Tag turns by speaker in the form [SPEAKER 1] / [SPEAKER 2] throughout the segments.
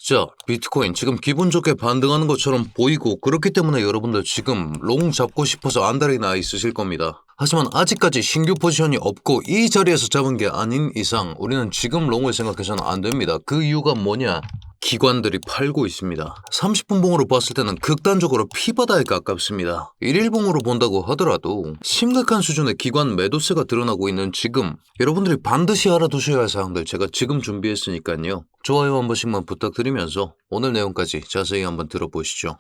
[SPEAKER 1] 자, 비트코인 지금 기분 좋게 반등하는 것처럼 보이고 그렇기 때문에 여러분들 지금 롱 잡고 싶어서 안달이 나 있으실 겁니다. 하지만 아직까지 신규 포지션이 없고 이 자리에서 잡은 게 아닌 이상 우리는 지금 롱을 생각해서는 안 됩니다. 그 이유가 뭐냐? 기관들이 팔고 있습니다. 30분 봉으로 봤을 때는 극단적으로 피바다에 가깝습니다. 1일 봉으로 본다고 하더라도 심각한 수준의 기관 매도세가 드러나고 있는 지금 여러분들이 반드시 알아두셔야 할 사항들 제가 지금 준비했으니까요. 좋아요 한 번씩만 부탁드리면서 오늘 내용까지 자세히 한번 들어보시죠.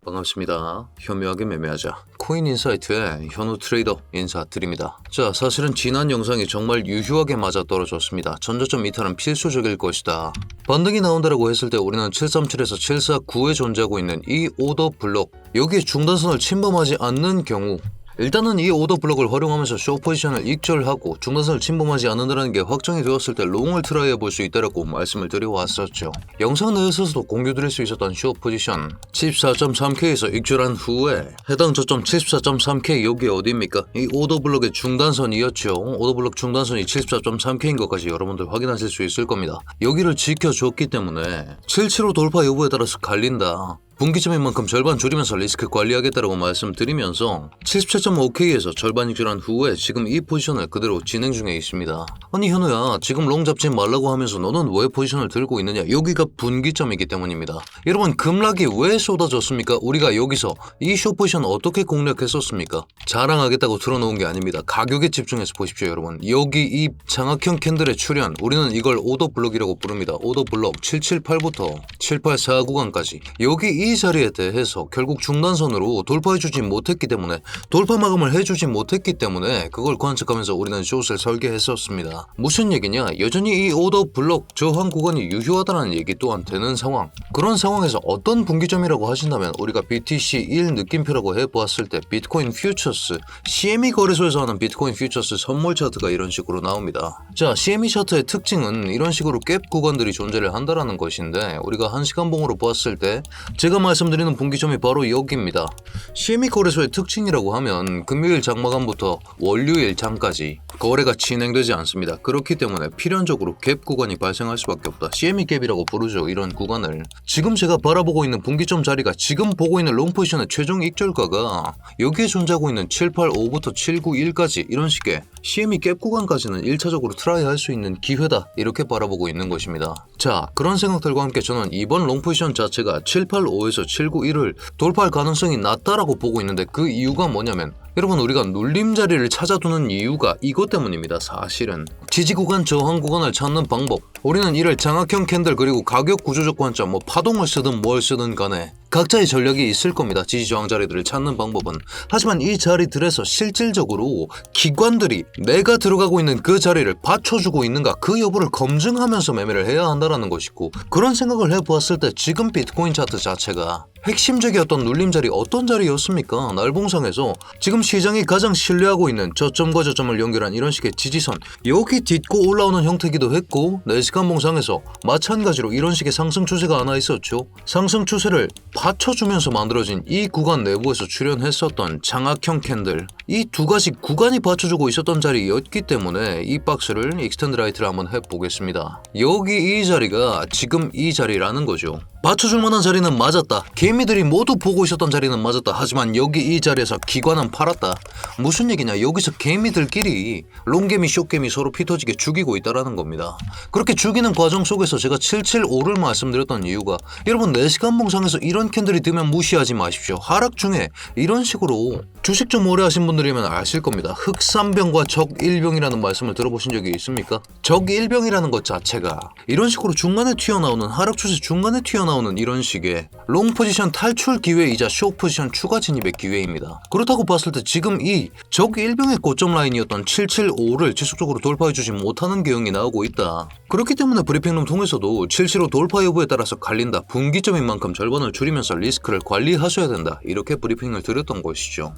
[SPEAKER 1] 반갑습니다. 현명하게 매매하자. 코인인사이트의 현우 트레이더 인사드립니다. 자, 사실은 지난 영상이 정말 유효하게 맞아떨어졌습니다. 전저점 이탈은 필수적일 것이다. 반등이 나온다라고 했을 때 우리는 737에서 749에 존재하고 있는 이 오더 블록, 여기에 중단선을 침범하지 않는 경우 일단은 이 오더 블록을 활용하면서 숏 포지션을 익절하고 중단선을 침범하지 않는다는 게 확정이 되었을 때 롱을 트라이 해볼 수 있다라고 말씀을 드려왔었죠. 영상 내에서도 공유드릴 수 있었던 숏 포지션 74.3K에서 익절한 후에 해당 저점 74.3K 여기 어디입니까? 이 오더 블록의 중단선이었죠. 오더 블록 중단선이 74.3K인 것까지 여러분들 확인하실 수 있을 겁니다. 여기를 지켜줬기 때문에 77호 돌파 여부에 따라서 갈린다. 분기점인 만큼 절반 줄이면서 리스크 관리하겠다라고 말씀드리면서 77.5K에서 절반 익절한 후에 지금 이 포지션을 그대로 진행 중에 있습니다. 아니 현우야, 지금 롱 잡지 말라고 하면서 너는 왜 포지션을 들고 있느냐? 여기가 분기점이기 때문입니다. 여러분, 급락이 왜 쏟아졌습니까? 우리가 여기서 이 숏 포지션 어떻게 공략했었습니까? 자랑하겠다고 틀어놓은 게 아닙니다. 가격에 집중해서 보십시오. 여러분, 여기 이 장악형 캔들의 출현, 우리는 이걸 오더 블록이라고 부릅니다. 오더 블록 778부터 784 구간까지 여기 이 자리에 대해서 결국 중단선으로 돌파해주지 못했기 때문에, 돌파 마감을 해주지 못했기 때문에 그걸 관측하면서 우리는 숏을 설계했었습니다. 무슨 얘기냐? 여전히 이 오더 블록 저항 구간이 유효하다는 얘기 또한 되는 상황. 그런 상황에서 어떤 분기점이라고 하신다면 우리가 BTC 1 느낌표라고 해보았을 때 비트코인 퓨처스, CME 거래소에서 하는 비트코인 퓨처스 선물 차트가 이런 식으로 나옵니다. 자, CME 차트의 특징은 이런 식으로 갭 구간들이 존재를 한다라는 것인데, 우리가 1시간 봉으로 보았을 때 제가 말씀드리는 분기점이 바로 여기입니다. CME 거래소의 특징이라고 하면 금요일 장마감부터 월요일 장까지 거래가 진행되지 않습니다. 그렇기 때문에 필연적으로 갭 구간이 발생할 수밖에 없다. CME 갭이라고 부르죠. 이런 구간을. 지금 제가 바라보고 있는 분기점 자리가 지금 보고 있는 롱 포지션의 최종 익절가가 여기에 존재하고 있는 785부터 791까지 이런 식의 CME 갭 구간까지는 1차적으로 트라이 할 수 있는 기회다, 이렇게 바라보고 있는 것입니다. 자, 그런 생각들과 함께 저는 이번 롱 포지션 자체가 785에서 791을 돌파할 가능성이 낮다라고 보고 있는데, 그 이유가 뭐냐면 여러분, 우리가 눌림 자리를 찾아두는 이유가 이것 때문입니다. 사실은 지지 구간, 저항 구간을 찾는 방법, 우리는 이를 장악형 캔들 그리고 가격 구조적 관점, 파동을 쓰든 뭘 쓰든 간에 각자의 전략이 있을 겁니다. 지지 저항 자리들을 찾는 방법은. 하지만 이 자리들에서 실질적으로 기관들이 내가 들어가고 있는 그 자리를 받쳐주고 있는가, 그 여부를 검증하면서 매매를 해야 한다는 것이고, 그런 생각을 해보았을 때 지금 비트코인 차트 자체가 핵심적이었던 눌림 자리 어떤 자리였습니까? 날봉상에서 지금 시장이 가장 신뢰하고 있는 저점과 저점을 연결한 이런 식의 지지선, 여기 딛고 올라오는 형태이기도 했고, 4시간 봉상에서 마찬가지로 이런 식의 상승 추세가 하나 있었죠. 상승 추세를 받쳐주면서 만들어진 이 구간 내부에서 출현했었던 장악형 캔들, 이 두 가지 구간이 받쳐주고 있었던 자리였기 때문에 이 박스를 익스텐드 라이트를 한번 해보겠습니다. 여기 이 자리가 지금 이 자리라는 거죠. 받쳐줄 만한 자리는 맞았다. 개미들이 모두 보고 있었던 자리는 맞았다. 하지만 여기 이 자리에서 기관은 팔았다. 무슨 얘기냐? 여기서 개미들끼리 롱개미, 숏개미 서로 피터지게 죽이고 있다라는 겁니다. 그렇게 죽이는 과정 속에서 제가 775를 말씀드렸던 이유가, 여러분 4시간 봉상에서 이런 캔들이 뜨면 무시하지 마십시오. 하락 중에 이런 식으로 주식 좀 오래 하신 분들이면 아실 겁니다. 흑산병과 적일병이라는 말씀을 들어보신 적이 있습니까? 적일병이라는 것 자체가 이런 식으로 중간에 튀어나오는, 하락 추세 중간에 튀어나오는 이런 식의 롱 포지션 탈출 기회이자 숏 포지션 추가 진입의 기회입니다. 그렇다고 봤을 때 지금 이 적일병의 고점 라인이었던 775를 지속적으로 돌파해주지 못하는 경향이 나오고 있다. 그렇기 때문에 브리핑룸 통해서도 775 돌파 여부에 따라서 갈린다. 분기점인 만큼 절반을 줄이면서 리스크를 관리하셔야 된다. 이렇게 브리핑을 드렸던 것이죠.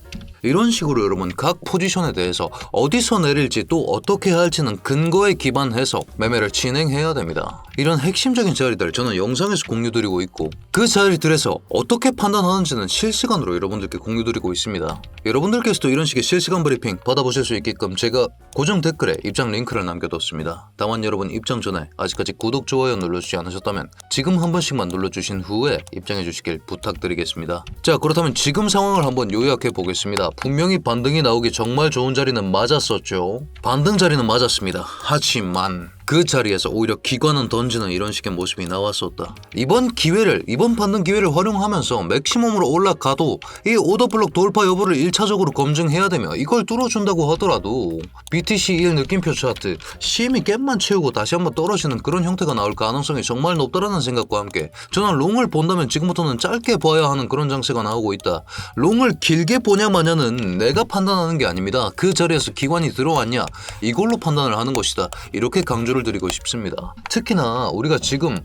[SPEAKER 1] 이런 식으로 여러분 각 포지션에 대해서 어디서 내릴지 또 어떻게 할지는 근거에 기반해서 매매를 진행해야 됩니다. 이런 핵심적인 자리들 저는 영상에서 공유드리고 있고 그 자리들에서 어떻게 판단하는지는 실시간으로 여러분들께 공유드리고 있습니다. 여러분들께서도 이런 식의 실시간 브리핑 받아보실 수 있게끔 제가 고정 댓글에 입장 링크를 남겨뒀습니다. 다만 여러분 입장 전에 아직까지 구독, 좋아요 눌러주지 않으셨다면 지금 한 번씩만 눌러주신 후에 입장해 주시길 부탁드리겠습니다. 자, 그렇다면 지금 상황을 한번 요약해 보겠습니다. 분명히 반등이 나오기 정말 좋은 자리는 맞았었죠. 반등 자리는 맞았습니다. 하지만 그 자리에서 오히려 기관은 던지는 이런 식의 모습이 나왔었다. 이번 반등 기회를 활용하면서 맥시멈으로 올라가도 이 오더블록 돌파 여부를 1차적으로 검증해야 되며 이걸 뚫어준다고 하더라도 BTC1 느낌표 차트 CM이 갭만 채우고 다시 한번 떨어지는 그런 형태가 나올 가능성이 정말 높다라는 생각과 함께 저는 롱을 본다면 지금부터는 짧게 봐야 하는 그런 장세가 나오고 있다. 롱을 길게 보냐 마냐는 내가 판단하는 게 아닙니다. 그 자리에서 기관이 들어왔냐 이걸로 판단을 하는 것이다. 이렇게 강조를 드리고 싶습니다. 특히나 우리가 지금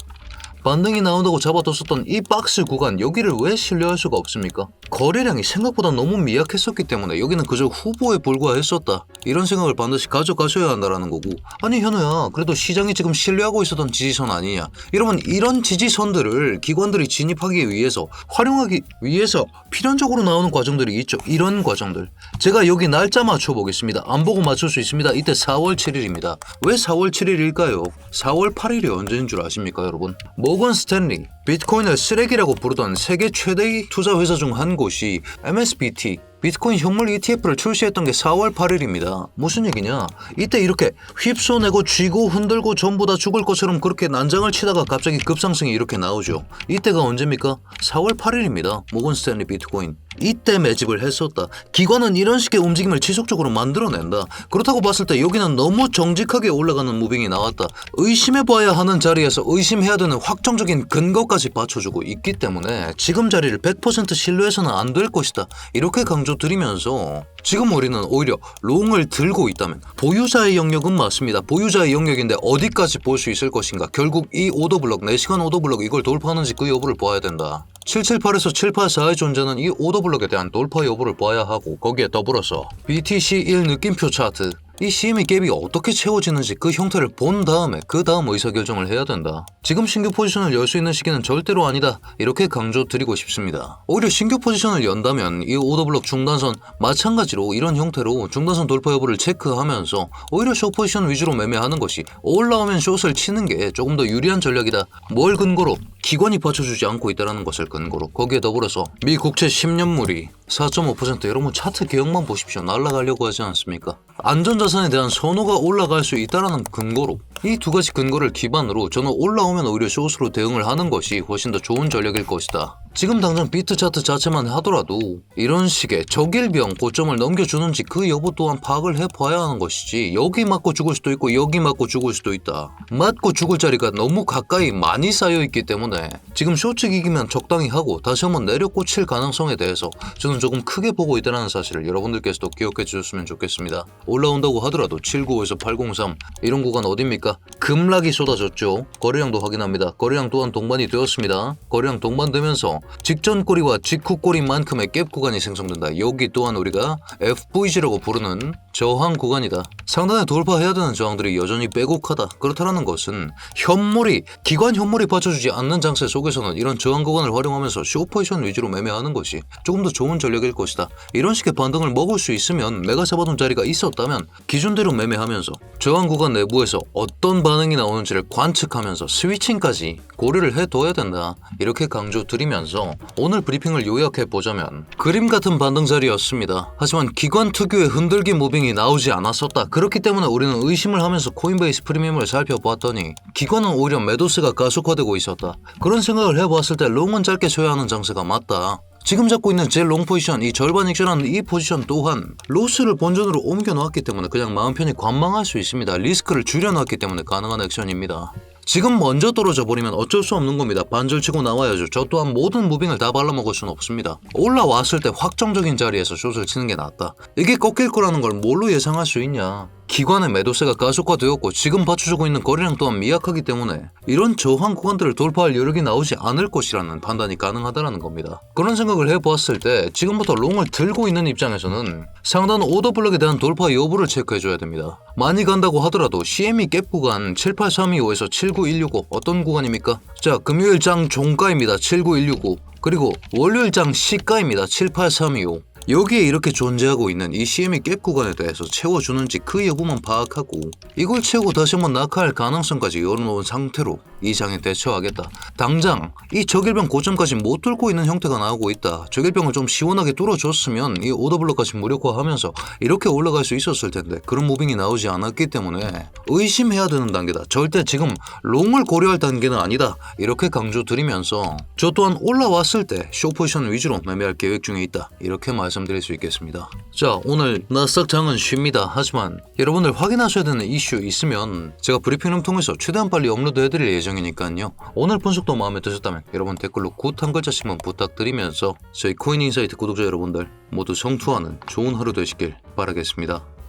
[SPEAKER 1] 반등이 나온다고 잡아뒀었던 이 박스 구간 여기를 왜 신뢰할 수가 없습니까? 거래량이 생각보다 너무 미약했었기 때문에 여기는 그저 후보에 불과했었다. 이런 생각을 반드시 가져가셔야 한다는 거고 아니 현우야 그래도 시장이 지금 신뢰하고 있었던 지지선 아니냐. 여러분 이런 지지선들을 기관들이 진입하기 위해서 활용하기 위해서 필연적으로 나오는 과정들이 있죠. 이런 과정들 제가 여기 날짜 맞춰보겠습니다. 안 보고 맞출 수 있습니다. 이때 4월 7일입니다. 왜 4월 7일일까요? 4월 8일이 언제인 줄 아십니까 여러분? 모건 스탠리, 비트코인을 쓰레기라고 부르던 세계 최대의 투자 회사 중 한 곳이 MSBT, 비트코인 현물 ETF를 출시했던 게 4월 8일입니다. 무슨 얘기냐? 이때 이렇게 휩써내고 쥐고 흔들고 전부 다 죽을 것처럼 그렇게 난장을 치다가 갑자기 급상승이 이렇게 나오죠. 이때가 언제입니까? 4월 8일입니다. 모건 스탠리 비트코인. 이때 매집을 했었다. 기관은 이런 식의 움직임을 지속적으로 만들어낸다. 그렇다고 봤을 때 여기는 너무 정직하게 올라가는 무빙이 나왔다. 의심해봐야 하는 자리에서 의심해야 되는 확정적인 근거까지 받쳐주고 있기 때문에 지금 자리를 100% 신뢰해서는 안 될 것이다. 이렇게 강조드리면서 지금 우리는 오히려 롱을 들고 있다면 보유자의 영역은 맞습니다. 보유자의 영역인데 어디까지 볼 수 있을 것인가. 결국 이 오더블럭 4시간 오더블럭 이걸 돌파하는지 그 여부를 봐야 된다. 778에서 784의 존재는 이 오더블럭에 대한 돌파 여부를 봐야 하고 거기에 더불어서 BTC1 느낌표 차트 이 CME 갭이 어떻게 채워지는지 그 형태를 본 다음에 그 다음 의사결정을 해야 된다. 지금 신규 포지션을 열 수 있는 시기는 절대로 아니다. 이렇게 강조드리고 싶습니다. 오히려 신규 포지션을 연다면 이 오더블럭 중단선 마찬가지로 이런 형태로 중단선 돌파 여부를 체크하면서 오히려 숏 포지션 위주로 매매하는 것이 올라오면 숏을 치는 게 조금 더 유리한 전략이다. 뭘 근거로? 기관이 받쳐주지 않고 있다는 것을 근거로 거기에 더불어서 미 국채 10년물이 4.5% 여러분 차트 개혁만 보십시오. 날아가려고 하지 않습니까? 안전자산에 대한 선호가 올라갈 수 있다는 근거로 이 두 가지 근거를 기반으로 저는 올라오면 오히려 숏으로 대응을 하는 것이 훨씬 더 좋은 전략일 것이다. 지금 당장 비트 차트 자체만 하더라도 이런 식의 저길병 고점을 넘겨주는지 그 여부 또한 파악을 해봐야 하는 것이지 여기 맞고 죽을 수도 있고 여기 맞고 죽을 수도 있다. 맞고 죽을 자리가 너무 가까이 많이 쌓여있기 때문에 지금 쇼츠기기면 적당히 하고 다시 한번 내려꽂힐 가능성에 대해서 저는 조금 크게 보고 있다는 사실을 여러분들께서도 기억해 주셨으면 좋겠습니다. 올라온다고 하더라도 795에서 803 이런 구간 어딥니까? 급락이 쏟아졌죠. 거래량도 확인합니다. 거래량 또한 동반이 되었습니다. 거래량 동반되면서 직전 꼬리와 직후 꼬리만큼의 갭 구간이 생성된다. 여기 또한 우리가 FVG라고 부르는 저항 구간이다. 상단에 돌파해야 되는 저항들이 여전히 빼곡하다. 그렇다는 것은 기관 현물이 받쳐주지 않는 장세 속에서는 이런 저항 구간을 활용하면서 숏 포지션 위주로 매매하는 것이 조금 더 좋은 전략일 것이다. 이런 식의 반등을 먹을 수 있으면 내가 잡아둔 자리가 있었다면 기준대로 매매하면서 저항 구간 내부에서 어떤 반응이 나오는지를 관측하면서 스위칭까지 고려를 해둬야 된다. 이렇게 강조드리면서 오늘 브리핑을 요약해보자면 그림 같은 반등 자리였습니다. 하지만 기관 특유의 흔들기 무빙이 나오지 않았었다. 그렇기 때문에 우리는 의심을 하면서 코인베이스 프리미엄을 살펴봤더니 기관은 오히려 매도세가 가속화되고 있었다. 그런 생각을 해봤을 때 롱은 짧게 쳐야 하는 장세가 맞다. 지금 잡고 있는 제 롱 포지션, 이 절반 액션하는 이 포지션 또한 로스를 본전으로 옮겨놓았기 때문에 그냥 마음 편히 관망할 수 있습니다. 리스크를 줄여놨기 때문에 가능한 액션입니다. 지금 먼저 떨어져 버리면 어쩔 수 없는 겁니다. 반절 치고 나와야죠. 저 또한 모든 무빙을 다 발라먹을 수는 없습니다. 올라왔을 때 확정적인 자리에서 숏을 치는 게 낫다. 이게 꺾일 거라는 걸 뭘로 예상할 수 있냐? 기관의 매도세가 가속화되었고 지금 받쳐주고 있는 거래량 또한 미약하기 때문에 이런 저항 구간들을 돌파할 여력이 나오지 않을 것이라는 판단이 가능하다는 겁니다. 그런 생각을 해보았을 때 지금부터 롱을 들고 있는 입장에서는 상단 오더블럭에 대한 돌파 여부를 체크해줘야 됩니다. 많이 간다고 하더라도 CME 갭 구간 78325에서 79165 어떤 구간입니까? 자, 금요일장 종가입니다. 79165 그리고 월요일장 시가입니다. 78325 여기에 이렇게 존재하고 있는 이 CME 갭 구간에 대해서 채워주는지 그 여부만 파악하고 이걸 채우고 다시 한번 낙하할 가능성까지 열어놓은 상태로 이 장에 대처하겠다. 당장 이 적일병 고점까지 못 뚫고 있는 형태가 나오고 있다. 적일병을 좀 시원하게 뚫어줬으면 이 오더블럭까지 무력화하면서 이렇게 올라갈 수 있었을 텐데 그런 무빙이 나오지 않았기 때문에 의심해야 되는 단계다. 절대 지금 롱을 고려할 단계는 아니다. 이렇게 강조드리면서 저 또한 올라왔을 때 숏포지션 위주로 매매할 계획 중에 있다. 이렇게 말씀드릴 수 있겠습니다. 자, 오늘 나스닥 장은 쉽니다. 하지만 여러분들 확인하셔야 되는 이슈 있으면 제가 브리핑룸 통해서 최대한 빨리 업로드해드릴 예정이니까요. 오늘 분석도 마음에 드셨다면 여러분 댓글로 굿 한 글자씩만 부탁드리면서 저희 코인인사이트 구독자 여러분들 모두 성투하는 좋은 하루 되시길 바라겠습니다.